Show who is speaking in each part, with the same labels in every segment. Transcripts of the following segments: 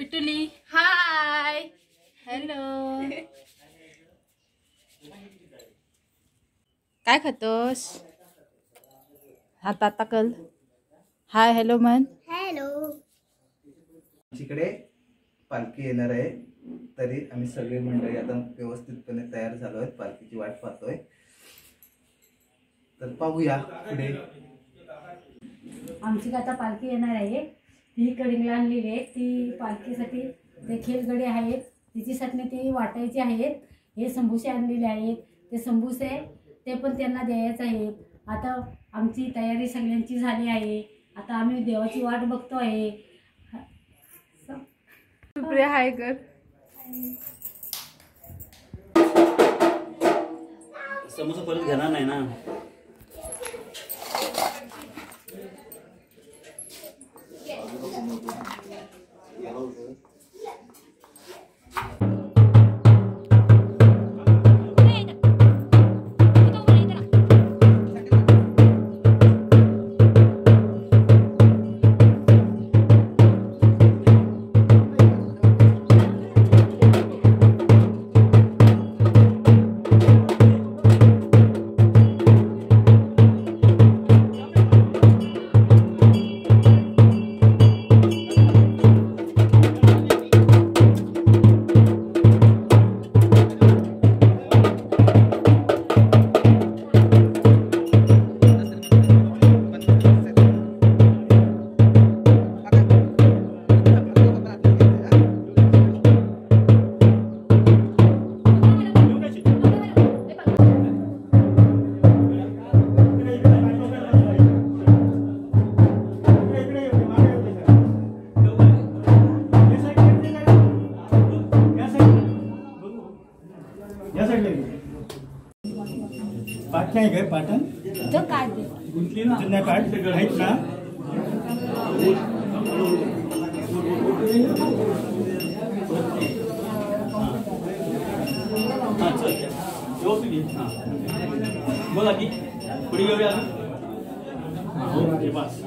Speaker 1: पिटुली hi hello काय खातोस हातात टाकल हाय हॅलो म्हण
Speaker 2: हॅलो
Speaker 3: आमच्याकडे पालखी येणार आहे तरी आम्ही सगळे मंडळी आता व्यवस्थितपणे तयार झालो आहेत पालखीची वाट पाहतोय तर पाहूया पुढे
Speaker 4: आमची आता पालखी येणार आहे ती कडिंगला आणलेली आहे ती पालखीसाठी ते खेळगडे आहेत तिच्यासाठी ती वाटायची आहेत हे संभुसे आणलेले आहेत ते संभुसे ते पण त्यांना द्यायचे आहेत आता आमची तयारी सगळ्यांची झाली आहे आता आम्ही देवाची वाट बघतो आहे
Speaker 1: सुप्रिया हाय कर
Speaker 5: समोसा परत घेणार नाही ना
Speaker 6: पाठ नाही काय पाटण
Speaker 4: तो काय
Speaker 6: गुंतली ना जुन्या पाठ आहेत ना
Speaker 5: बोला की पुढे घेऊया बस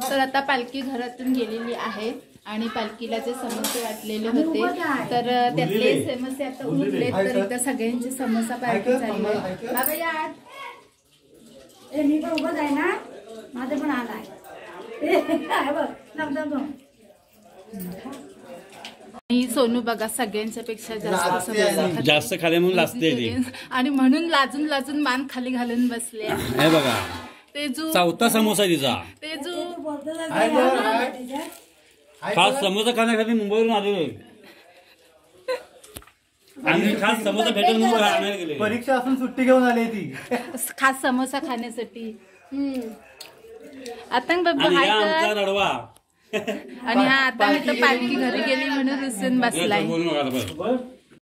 Speaker 1: तर आता पालखी घरातून गेलेली आहे आणि पालखीला जे समोसे वाटलेले होते तर त्यातले समोसे आता उरले तर इथं सगळ्यांचे समोसा पालखी चालले बाबा या
Speaker 4: मी पण उभं आहे ना माझं पण आलाय
Speaker 1: आणि सोनू बघा सगळ्यांच्या पेक्षा जास्त समोसा
Speaker 5: जास्त खाले म्हणून लाजते
Speaker 1: आणि म्हणून लाजून लाजून मान खाली घालून बसले
Speaker 5: हे बघा
Speaker 1: तेजू
Speaker 5: चौथा समोसा तिचा
Speaker 1: तेजू
Speaker 5: खास समोसा खाण्यासाठी मुंबईवरून आलेलो आणि खास समोसा भेटून मुंबई आणायला गेले
Speaker 6: परीक्षा असून सुट्टी घेऊन आली ती
Speaker 1: खास समोसा खाण्यासाठी आता बाबा हाय
Speaker 5: आमचा
Speaker 1: कर
Speaker 5: रडवा
Speaker 1: आणि हा आता मी तर पालखी घरी गेली म्हणून रुसून बसलाय